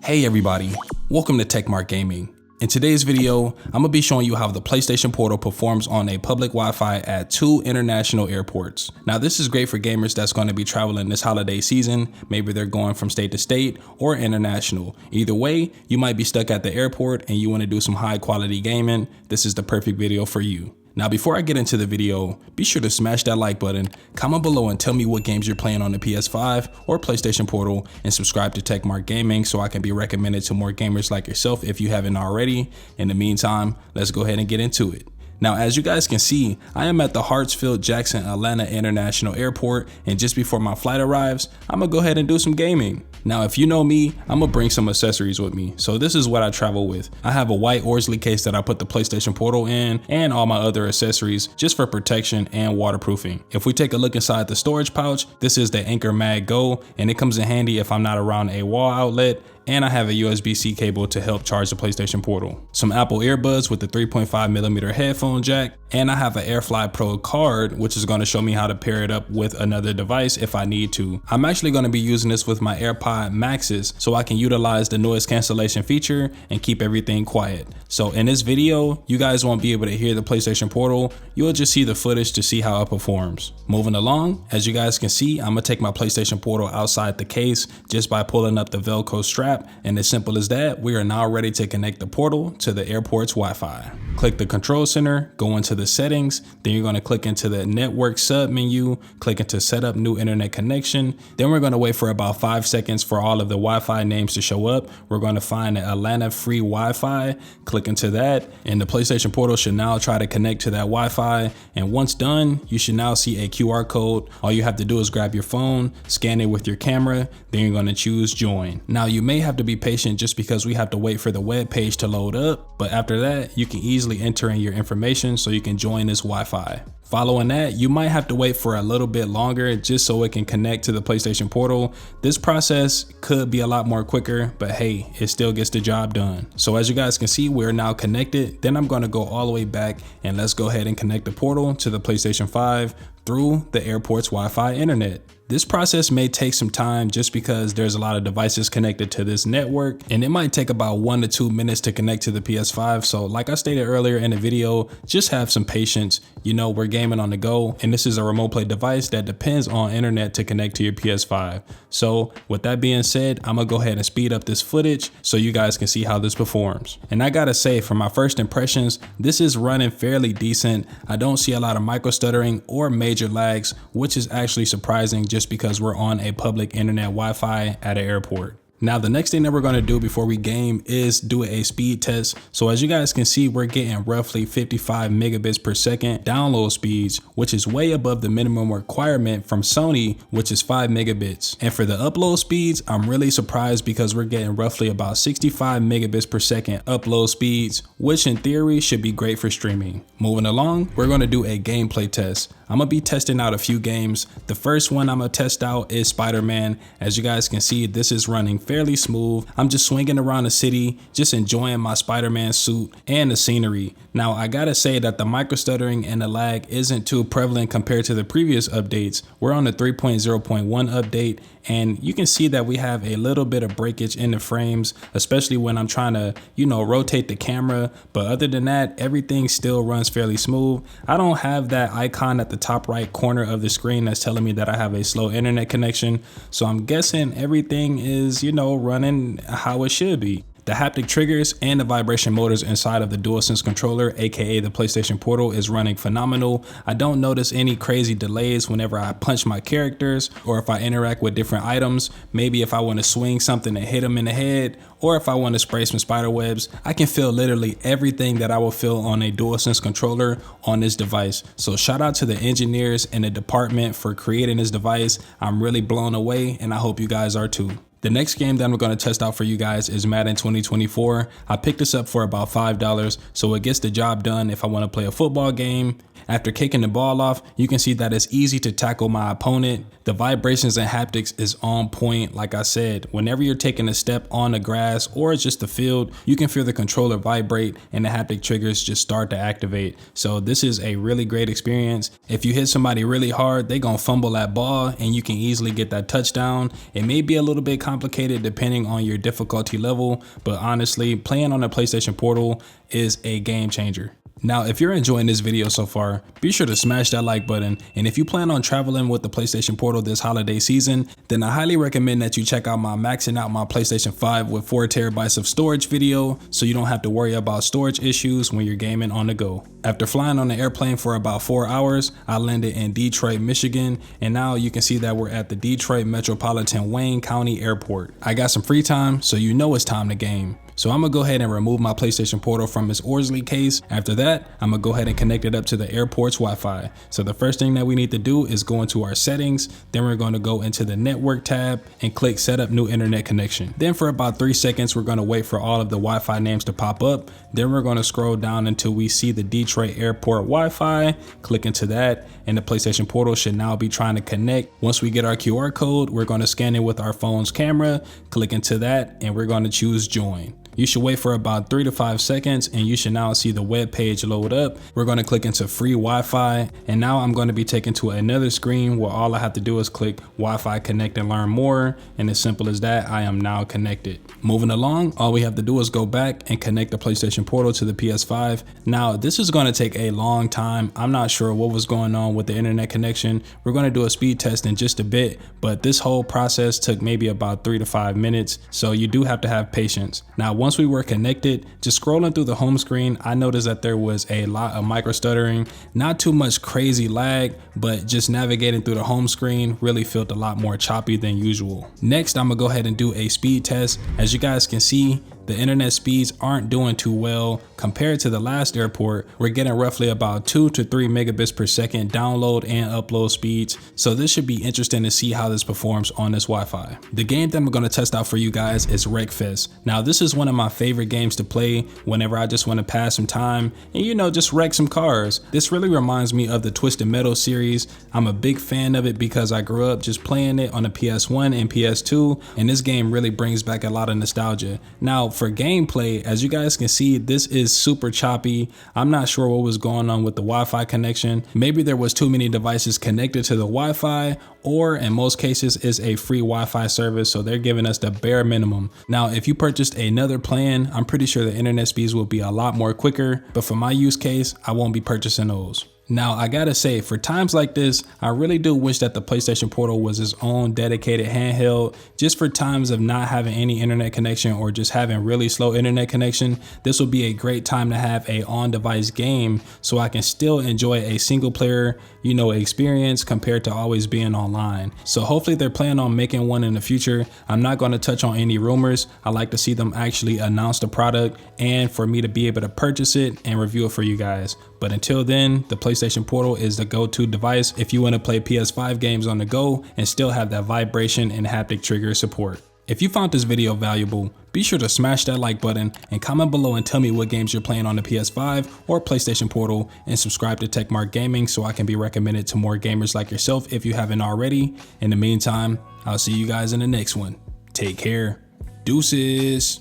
Hey everybody, welcome to TechMart Gaming. In today's video, I'm gonna be showing you how the PlayStation Portal performs on a public Wi-Fi at 2 international airports. Now this is great for gamers that's going to be traveling this holiday season. Maybe they're going from state to state or international. Either way, you might be stuck at the airport and you want to do some high quality gaming. This is the perfect video for you. Now before I get into the video, be sure to smash that like button, comment below and tell me what games you're playing on the PS5 or PlayStation Portal, and subscribe to TechMart Gaming so I can be recommended to more gamers like yourself if you haven't already. In the meantime, let's go ahead and get into it. Now, as you guys can see, I am at the Hartsfield-Jackson Atlanta International Airport, and just before my flight arrives, I'm gonna go ahead and do some gaming. Now, if you know me, I'm gonna bring some accessories with me. So this is what I travel with. I have a white Orzly case that I put the PlayStation Portal in and all my other accessories just for protection and waterproofing. If we take a look inside the storage pouch, this is the Anchor Mag Go, and it comes in handy if I'm not around a wall outlet. And I have a USB-C cable to help charge the PlayStation Portal. Some Apple earbuds with the 3.5mm headphone jack. And I have an AirFly Pro card, which is going to show me how to pair it up with another device if I need to. I'm actually going to be using this with my AirPod Maxes so I can utilize the noise cancellation feature and keep everything quiet. So in this video, you guys won't be able to hear the PlayStation Portal. You'll just see the footage to see how it performs. Moving along, as you guys can see, I'm going to take my PlayStation Portal outside the case just by pulling up the Velcro strap. And as simple as that, we are now ready to connect the portal to the airport's Wi-Fi. Click the control center, go into the settings, then you're going to click into the network sub menu, click into set up new internet connection. Then we're going to wait for about 5 seconds for all of the Wi-Fi names to show up. We're going to find the Atlanta free Wi-Fi, click into that, and the PlayStation Portal should now try to connect to that Wi-Fi. And once done, you should now see a QR code. All you have to do is grab your phone, scan it with your camera, then you're going to choose join. Now you may have to be patient just because we have to wait for the web page to load up, but after that you can easily enter in your information so you can join this Wi-Fi. Following that, you might have to wait for a little bit longer just so it can connect to the PlayStation Portal. This process could be a lot more quicker, but hey, it still gets the job done. So as you guys can see, we're now connected. Then I'm going to go all the way back and let's go ahead and connect the portal to the PlayStation 5 through the airport's Wi-Fi internet. This process may take some time just because there's a lot of devices connected to this network, and it might take about 1 to 2 minutes to connect to the PS5. So like I stated earlier in the video, just have some patience. You know, we're gaming on the go, and this is a remote play device that depends on internet to connect to your PS5. So with that being said, I'm gonna go ahead and speed up this footage so you guys can see how this performs. And I gotta say, from my first impressions, this is running fairly decent. I don't see a lot of micro stuttering or major lags, which is actually surprising just because we're on a public internet Wi-Fi at an airport. Now the next thing that we're going to do before we game is do a speed test. So as you guys can see, we're getting roughly 55 megabits per second download speeds, which is way above the minimum requirement from Sony, which is 5 megabits. And for the upload speeds, I'm really surprised because we're getting roughly about 65 megabits per second upload speeds, which in theory should be great for streaming. Moving along, we're going to do a gameplay test. I'm gonna be testing out a few games. The first one I'm gonna test out is Spider-Man. As you guys can see, this is running fairly smooth. I'm just swinging around the city, just enjoying my Spider-Man suit and the scenery. Now, I gotta say that the micro stuttering and the lag isn't too prevalent compared to the previous updates. We're on the 3.0.1 update, and you can see that we have a little bit of breakage in the frames, especially when I'm trying to, rotate the camera. But other than that, everything still runs fairly smooth. I don't have that icon at the top right corner of the screen that's telling me that I have a slow internet connection. So I'm guessing everything is, running how it should be. The haptic triggers and the vibration motors inside of the DualSense controller, aka the PlayStation Portal, is running phenomenal. I don't notice any crazy delays whenever I punch my characters or if I interact with different items. Maybe if I want to swing something and hit them in the head, or if I want to spray some spider webs, I can feel literally everything that I will feel on a DualSense controller on this device. So shout out to the engineers and the department for creating this device. I'm really blown away, and I hope you guys are too. The next game that I'm going to test out for you guys is Madden 2024. I picked this up for about $5, so it gets the job done if I want to play a football game. After kicking the ball off, you can see that it's easy to tackle my opponent. The vibrations and haptics is on point. Like I said, whenever you're taking a step on the grass or just the field, you can feel the controller vibrate and the haptic triggers just start to activate. So this is a really great experience. If you hit somebody really hard, they're gonna fumble that ball and you can easily get that touchdown. It may be a little bit complicated complicated depending on your difficulty level, but honestly, playing on the PlayStation Portal is a game changer. Now, if you're enjoying this video so far, be sure to smash that like button. And if you plan on traveling with the PlayStation Portal this holiday season, then I highly recommend that you check out my maxing out my PlayStation 5 with 4 terabytes of storage video, so you don't have to worry about storage issues when you're gaming on the go. After flying on the airplane for about 4 hours, I landed in Detroit, Michigan, and now you can see that we're at the Detroit Metropolitan Wayne County Airport. I got some free time, so you know it's time to game. So I'm gonna go ahead and remove my PlayStation Portal from its Orzly case. After that, I'm gonna go ahead and connect it up to the airport's Wi-Fi. So the first thing that we need to do is go into our settings. Then we're gonna go into the network tab and click set up new internet connection. Then for about 3 seconds, we're gonna wait for all of the Wi-Fi names to pop up. Then we're gonna scroll down until we see the Detroit Airport Wi-Fi. Click into that, and the PlayStation Portal should now be trying to connect. Once we get our QR code, we're gonna scan it with our phone's camera. Click into that, and we're gonna choose join. You should wait for about 3 to 5 seconds and you should now see the web page load up. We're going to click into free Wi-Fi, and now I'm going to be taken to another screen where all I have to do is click Wi-Fi connect and learn more, and as simple as that, I am now connected. Moving along, all we have to do is go back and connect the PlayStation Portal to the PS5. Now this is going to take a long time. I'm not sure what was going on with the internet connection. We're going to do a speed test in just a bit, but this whole process took maybe about 3 to 5 minutes, so you do have to have patience. Now once we were connected, just scrolling through the home screen, I noticed that there was a lot of micro stuttering, not too much crazy lag, but just navigating through the home screen really felt a lot more choppy than usual. Next, I'm gonna go ahead and do a speed test. As you guys can see, the internet speeds aren't doing too well compared to the last airport. We're getting roughly about 2 to 3 megabits per second download and upload speeds. So this should be interesting to see how this performs on this Wi-Fi. The game that I'm going to test out for you guys is Wreckfest. Now this is one of my favorite games to play whenever I just want to pass some time and just wreck some cars. This really reminds me of the Twisted Metal series. I'm a big fan of it because I grew up just playing it on the PS1 and PS2, and this game really brings back a lot of nostalgia. Now for gameplay, as you guys can see, this is super choppy. I'm not sure what was going on with the Wi-Fi connection. Maybe there was too many devices connected to the Wi-Fi, or in most cases is a free Wi-Fi service, so they're giving us the bare minimum. Now if you purchased another plan, I'm pretty sure the internet speeds will be a lot more quicker, but for my use case, I won't be purchasing those. Now I gotta say, for times like this, I really do wish that the PlayStation Portal was its own dedicated handheld. Just for times of not having any internet connection or just having really slow internet connection, this would be a great time to have a on-device game so I can still enjoy a single player experience compared to always being online. So hopefully they're planning on making one in the future. I'm not going to touch on any rumors. I like to see them actually announce the product and for me to be able to purchase it and review it for you guys. But until then, the PlayStation Portal is the go-to device if you want to play PS5 games on the go and still have that vibration and haptic trigger support. If you found this video valuable, be sure to smash that like button and comment below and tell me what games you're playing on the PS5 or PlayStation Portal, and subscribe to Techmark Gaming so I can be recommended to more gamers like yourself if you haven't already. In the meantime, I'll see you guys in the next one. Take care. Deuces.